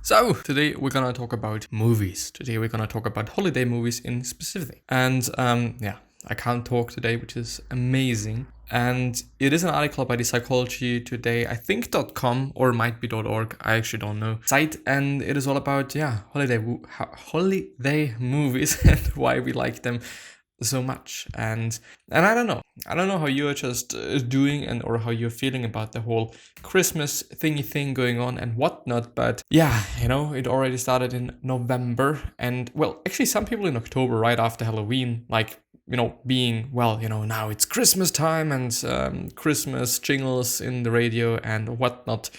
So, today we're gonna talk about movies. Today we're gonna talk about holiday movies in specific. And I can't talk today, which is amazing. And it is an article by the Psychology Today, I think .com or might be .org, I actually don't know, site. And it is all about, holiday movies and why we like them so much. And I don't know how you're just doing and or how you're feeling about the whole Christmas thing going on and whatnot, but it already started in November, and well, actually some people in October, right after Halloween, like being now it's Christmas time and Christmas jingles in the radio and whatnot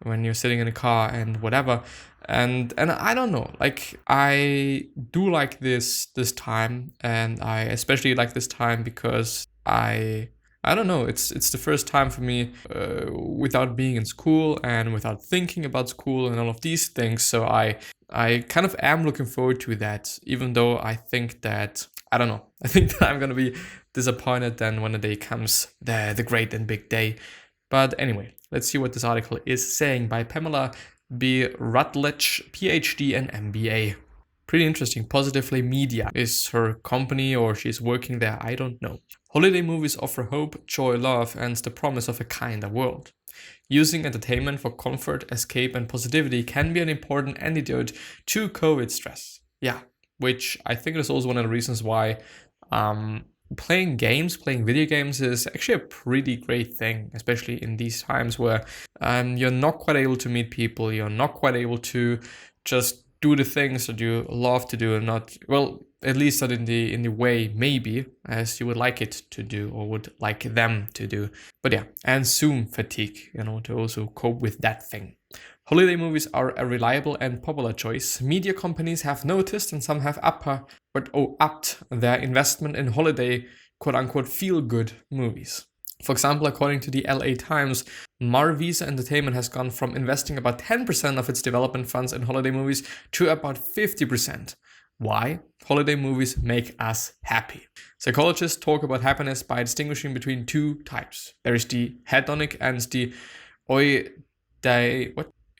when you're sitting in a car and whatever. And I don't know, like I do like this time, and I especially like this time because I don't know, it's the first time for me without being in school and without thinking about school and all of these things. So I kind of am looking forward to that, even though I think that I'm gonna be disappointed then when the day comes, the great and big day. But anyway, let's see what this article is saying by Pamela B. Rutledge, PhD and MBA. Pretty interesting. Positively Media is her company, or she's working there, I don't know. Holiday movies offer hope, joy, love, and the promise of a kinder world. Using entertainment for comfort, escape, and positivity can be an important antidote to COVID stress. Yeah, which I think is also one of the reasons why playing video games is actually a pretty great thing, especially in these times where you're not quite able to meet people, you're not quite able to just do the things that you love to do, and not, well, at least not in the way maybe as you would like it to do or would like them to do. But yeah, and Zoom fatigue, to also cope with that thing. Holiday movies are a reliable and popular choice. Media companies have noticed, and some have upped their investment in holiday quote-unquote feel-good movies. For example, according to the LA Times, Marvisa Entertainment has gone from investing about 10% of its development funds in holiday movies to about 50%. Why? Holiday movies make us happy. Psychologists talk about happiness by distinguishing between two types. There is the hedonic and the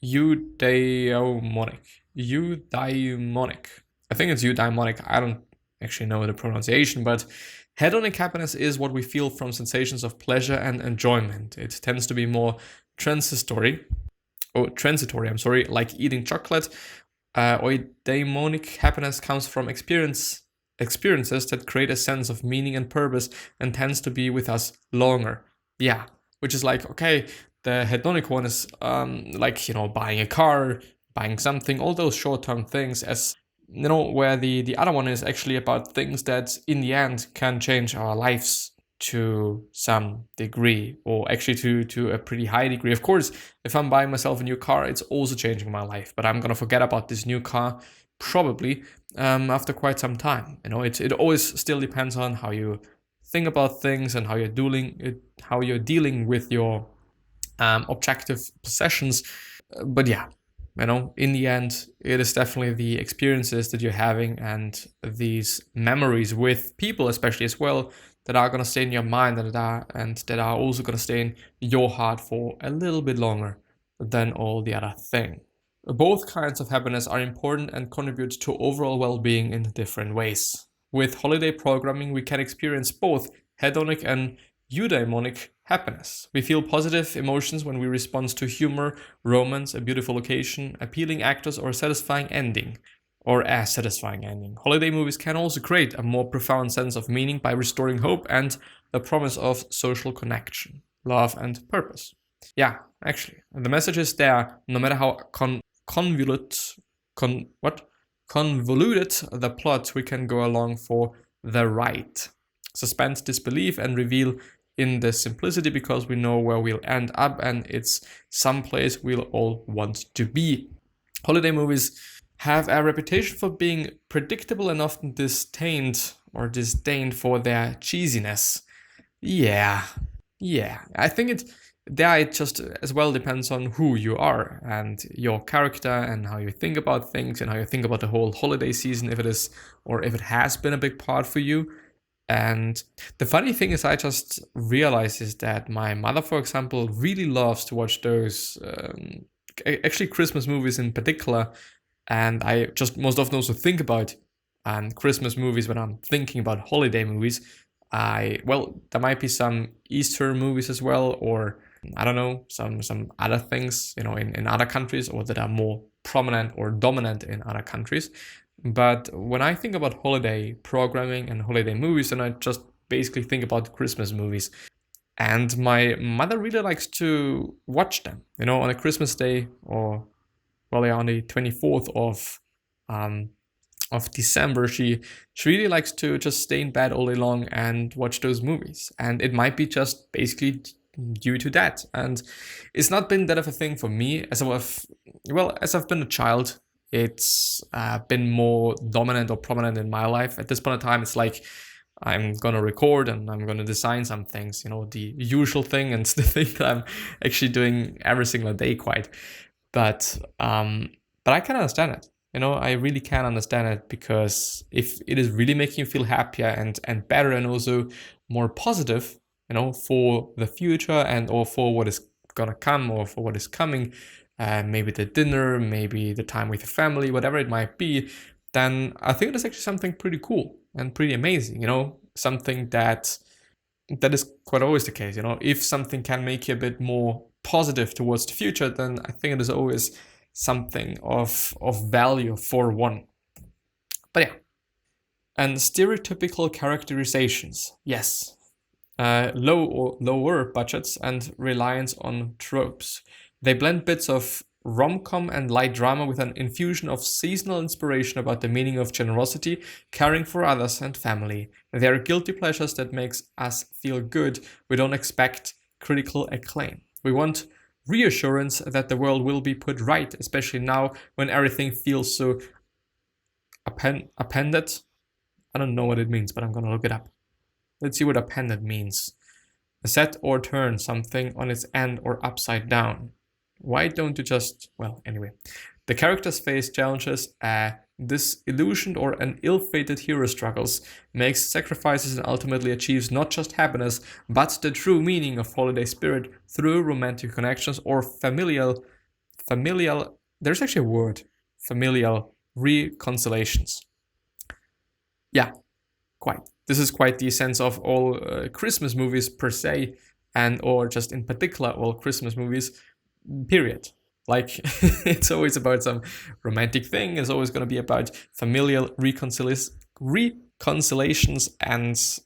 eudaimonic. I think it's eudaimonic. I don't actually know the pronunciation, but hedonic happiness is what we feel from sensations of pleasure and enjoyment. It tends to be more transitory, like eating chocolate. Eudaimonic happiness comes from experiences that create a sense of meaning and purpose and tends to be with us longer. Yeah, which is like, okay, the hedonic one is buying a car, buying something, all those short-term things, as where the other one is actually about things that in the end can change our lives to some degree, or actually to a pretty high degree. Of course, if I'm buying myself a new car, it's also changing my life, but I'm gonna forget about this new car probably after quite some time. It always still depends on how you think about things and how you're dealing with your objective possessions. But yeah, in the end, it is definitely the experiences that you're having and these memories with people, especially as well, that are going to stay in your mind and that are also going to stay in your heart for a little bit longer than all the other thing. Both kinds of happiness are important and contribute to overall well-being in different ways. With holiday programming, we can experience both hedonic and eudaimonic happiness. We feel positive emotions when we respond to humor, romance, a beautiful location, appealing actors, or a satisfying ending. Holiday movies can also create a more profound sense of meaning by restoring hope and the promise of social connection, love, and purpose. Yeah, actually, the message is there. No matter how convoluted the plot, we can go along for the ride. Suspend disbelief and reveal in the simplicity, because we know where we'll end up, and it's someplace we'll all want to be. Holiday movies have a reputation for being predictable and often disdained for their cheesiness. Yeah. I think it just as well depends on who you are and your character and how you think about things and how you think about the whole holiday season, if it has been a big part for you. And the funny thing is, I just realized is that my mother, for example, really loves to watch those actually Christmas movies in particular, and I just most often also think about Christmas movies when I'm thinking about holiday movies. There might be some Easter movies as well, or I don't know, some other things, in other countries, or that are more prominent or dominant in other countries. But when I think about holiday programming and holiday movies, then I just basically think about Christmas movies. And my mother really likes to watch them, on a Christmas day, or on the 24th of December. She really likes to just stay in bed all day long and watch those movies. And it might be just basically due to that. And it's not been that of a thing for me as I've been a child. It's been more dominant or prominent in my life. At this point in time, it's like I'm gonna record and I'm gonna design some things, the usual thing, and the thing that I'm actually doing every single day quite. But I can understand it. I really can understand it, because if it is really making you feel happier and better, and also more positive, for the future or for what is gonna come, or for what is coming, maybe the dinner, maybe the time with your family, whatever it might be, then I think that's actually something pretty cool and pretty amazing, something that is quite always the case. If something can make you a bit more positive towards the future, then I think it is always something of value for one. But yeah. And stereotypical characterizations. Yes. Lower budgets and reliance on tropes. They blend bits of rom-com and light drama with an infusion of seasonal inspiration about the meaning of generosity, caring for others, and family. They are guilty pleasures that makes us feel good. We don't expect critical acclaim. We want reassurance that the world will be put right, especially now when everything feels so appended. I don't know what it means, but I'm gonna look it up. Let's see what appended means. Set or turn something on its end or upside down. Why don't you just... Well, anyway. The characters face challenges, disillusioned or an ill-fated hero struggles, makes sacrifices, and ultimately achieves not just happiness, but the true meaning of holiday spirit through romantic connections or familial, there's actually a word, familial reconciliations. Yeah, quite. This is quite the essence of all Christmas movies per se, and or just in particular all Christmas movies, period. Like, it's always about some romantic thing. It's always going to be about familial reconciliations, and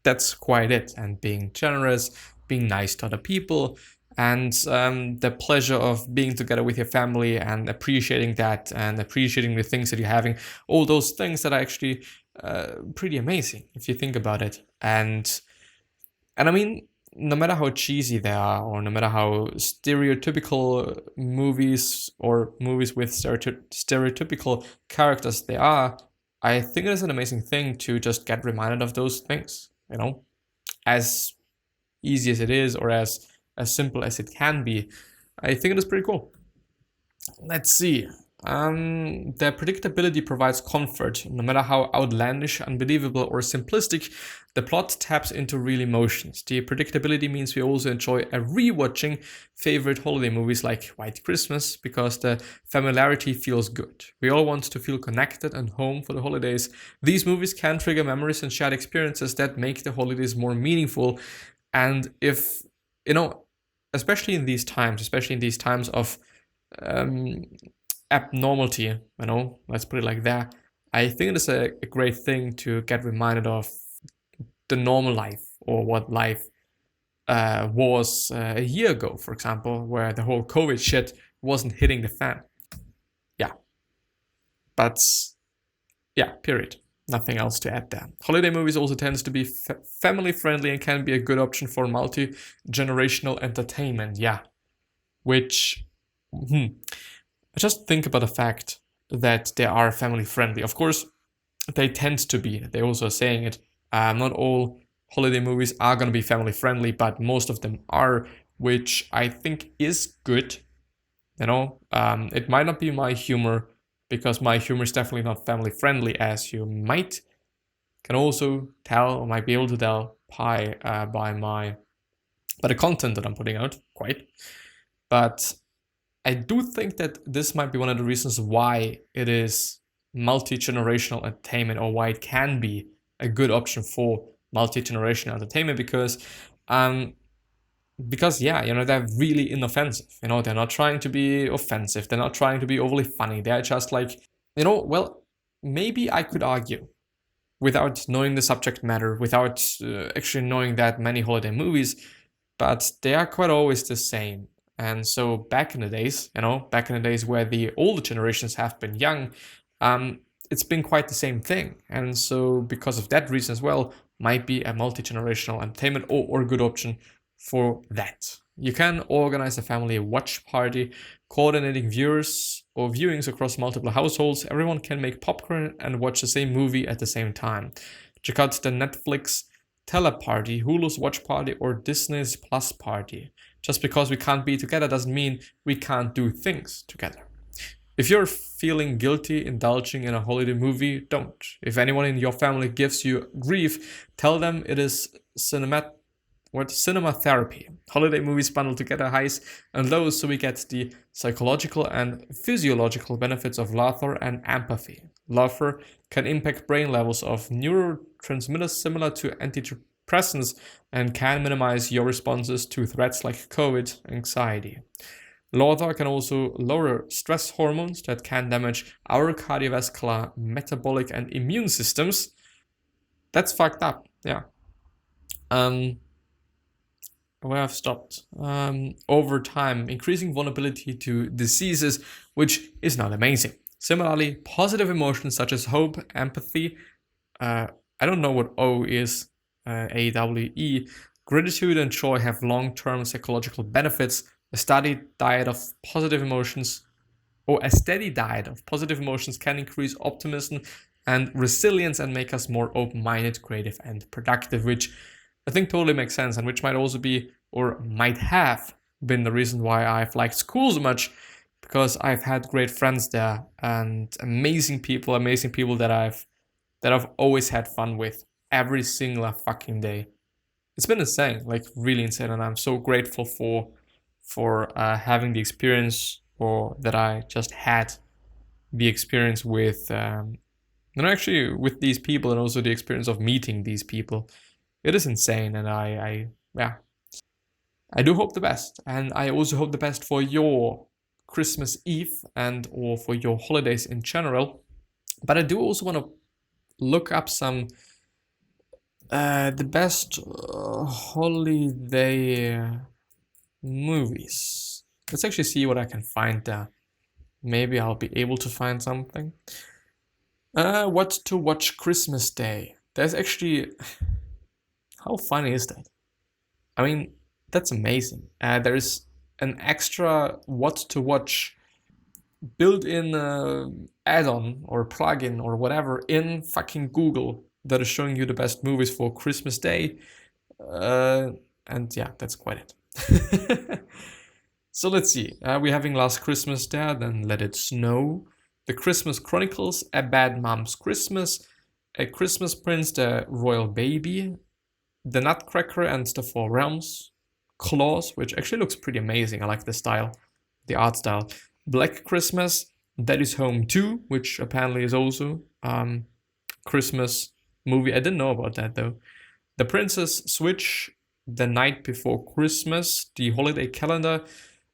that's quite it. And being generous, being nice to other people, and the pleasure of being together with your family and appreciating that, and appreciating the things that you're having. All those things that are actually pretty amazing if you think about it. And I mean, no matter how cheesy they are, or no matter how stereotypical movies or movies with stereotypical characters they are, I think it is an amazing thing to just get reminded of those things, as easy as it is, or as simple as it can be. I think it is pretty cool. Let's see. The predictability provides comfort. No matter how outlandish, unbelievable, or simplistic, the plot taps into real emotions. The predictability means we also enjoy a rewatching favorite holiday movies like White Christmas, because the familiarity feels good. We all want to feel connected and home for the holidays. These movies can trigger memories and shared experiences that make the holidays more meaningful. And if, especially in these times of abnormality, let's put it like that, I think it is a great thing to get reminded of the normal life, or what life was a year ago, for example, where the whole COVID shit wasn't hitting the fan. Yeah. But yeah, period. Nothing else to add there. Holiday movies also tends to be family friendly and can be a good option for multi-generational entertainment. Yeah. Which... just think about the fact that they are family friendly. Of course, they tend to be. They also are saying it. Not all holiday movies are going to be family friendly, but most of them are, which I think is good. It might not be my humor, because my humor is definitely not family friendly, as you can also tell, or might be able to tell by the content that I'm putting out, quite. But I do think that this might be one of the reasons why it is multi-generational entertainment, or why it can be a good option for multi-generational entertainment, because yeah, they're really inoffensive. They're not trying to be offensive. They're not trying to be overly funny. They're just like, well, maybe I could argue, without knowing the subject matter, without actually knowing that many holiday movies, but they are quite always the same. And so back in the days where the older generations have been young, it's been quite the same thing. And so because of that reason as well, might be a multi-generational entertainment or a good option for that. You can organize a family watch party, coordinating viewings across multiple households. Everyone can make popcorn and watch the same movie at the same time. Check out the Netflix Teleparty, Hulu's Watch Party, or Disney's Plus Party. Just because we can't be together doesn't mean we can't do things together. If you're feeling guilty indulging in a holiday movie, don't. If anyone in your family gives you grief, tell them it is cinema therapy. Holiday movies bundle together highs and lows so we get the psychological and physiological benefits of laughter and empathy. Laughter can impact brain levels of neurotransmitters similar to antidepressants and can minimize your responses to threats like COVID, anxiety. Laughter can also lower stress hormones that can damage our cardiovascular, metabolic, and immune systems. That's fucked up, yeah. Where I've stopped. Over time, increasing vulnerability to diseases, which is not amazing. Similarly, positive emotions such as hope, empathy, I don't know what O is, AWE, gratitude and joy have long-term psychological benefits. A steady diet of positive emotions can increase optimism and resilience and make us more open-minded, creative, and productive, which I think totally makes sense, and which might also be, or might have been, the reason why I've liked school so much, because I've had great friends there and amazing people that I've always had fun with every single fucking day. It's been insane, like really insane, and I'm so grateful for having the experience, or that I just had the experience with, actually with these people, and also the experience of meeting these people. It is insane, and I do hope the best, and I also hope the best for your Christmas Eve and or for your holidays in general. But I do also want to look up some the best holiday movies. Let's actually see what I can find there. Maybe I'll be able to find something. What to watch Christmas Day? There's actually... How funny is that? I mean, that's amazing. There's an extra what to watch built-in add-on or plugin or whatever in fucking Google that is showing you the best movies for Christmas Day. And yeah, that's quite it. So let's see. We're having Last Christmas there, then Let It Snow, The Christmas Chronicles, A Bad Mom's Christmas, A Christmas Prince, The Royal Baby, The Nutcracker and the Four Realms, Claus, which actually looks pretty amazing. I like the style, the art style. Black Christmas, Daddy's Home 2, which apparently is also Christmas movie. I didn't know about that though. The Princess Switch, The Night Before Christmas, The Holiday Calendar,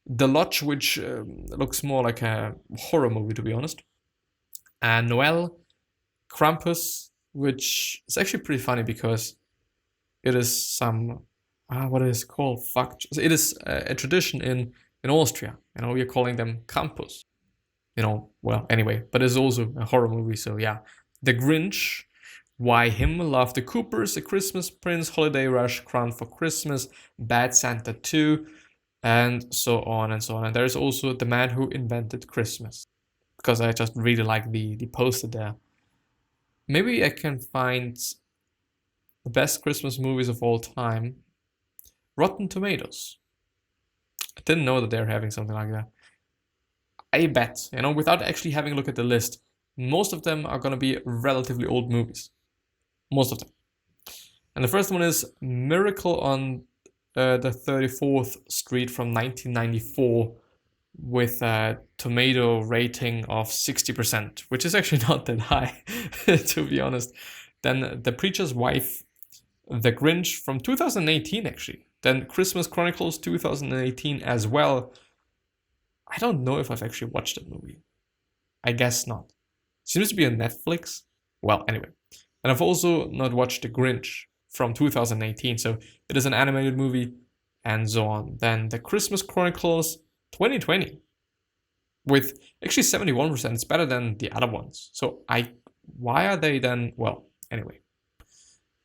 The Lodge, which looks more like a horror movie to be honest. And Noel, Krampus, which is actually pretty funny because it is some, what is it called? Fuck. It is a tradition in Austria. We are calling them Krampus. Well, anyway, but it's also a horror movie, so yeah. The Grinch, Why Him, Love the Coopers, A Christmas Prince, Holiday Rush, Crown for Christmas, Bad Santa 2, and so on and so on. And there's also The Man Who Invented Christmas, because I just really like the poster there. Maybe I can find the best Christmas movies of all time. Rotten Tomatoes. I didn't know that they're having something like that. I bet, without actually having a look at the list, most of them are going to be relatively old movies. Most of them. And the first one is Miracle on the 34th Street from 1994. with a tomato rating of 60%, which is actually not that high, to be honest. Then The Preacher's Wife, The Grinch from 2018, actually. Then Christmas Chronicles 2018 as well. I don't know if I've actually watched that movie. I guess not. Seems to be on Netflix. Well, anyway. And I've also not watched The Grinch from 2018, so it is an animated movie, and so on. Then The Christmas Chronicles 2020 with actually 71%. It's better than the other ones. So why are they then? Well, anyway.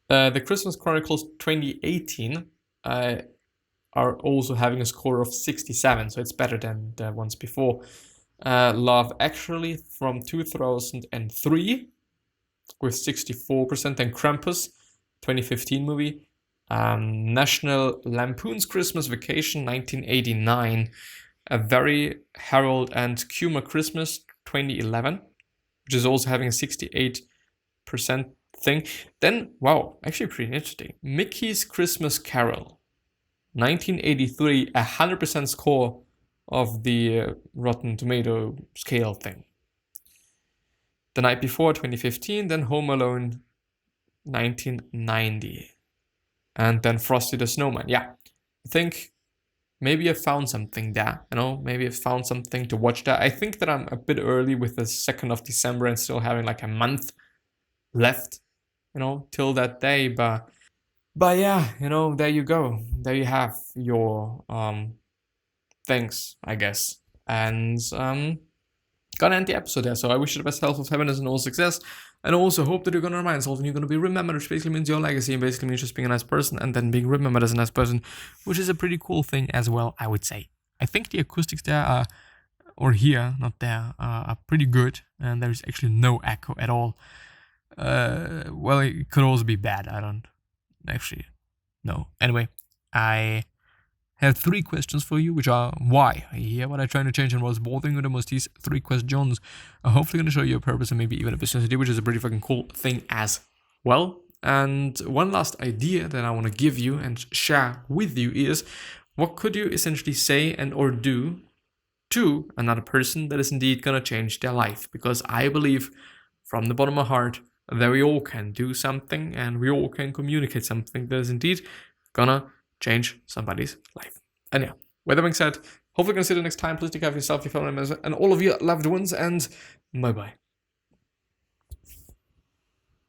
The Christmas Chronicles 2018 are also having a score of 67, so it's better than the ones before. Love Actually from 2003 with 64%. Then Krampus, 2015 movie. National Lampoon's Christmas Vacation, 1989. A Very Harold and Kumar Christmas, 2011, which is also having a 68% thing. Then, wow, actually pretty interesting. Mickey's Christmas Carol, 1983, 100% score of the Rotten Tomato scale thing. The Night Before, 2015, then Home Alone, 1990. And then Frosty the Snowman. Yeah, I think maybe I found something there, maybe I found something to watch there. I think that I'm a bit early with the 2nd of December and still having like a month left, till that day. But yeah, there you go. There you have your things, I guess. And gonna end the episode there. So I wish you the best health of happiness and all success. And also hope that you're gonna remind yourself and you're gonna be remembered, which basically means your legacy, and basically means just being a nice person and then being remembered as a nice person, which is a pretty cool thing as well, I would say. I think the acoustics there are pretty good, and there's actually no echo at all. Well, it could also be bad. I don't actually know. Anyway, I have 3 questions for you, which are why are you here, what I'm trying to change, and what's bothering you the most. These 3 questions are hopefully going to show you a purpose and maybe even a business idea, which is a pretty fucking cool thing as well. And one last idea that I want to give you and share with you is, what could you essentially say and or do to another person that is indeed going to change their life? Because I believe from the bottom of my heart that we all can do something and we all can communicate something that is indeed gonna change somebody's life. And yeah, with that being said, hopefully you're gonna see you next time. Please take care of yourself, your family members, and all of your loved ones, and bye-bye.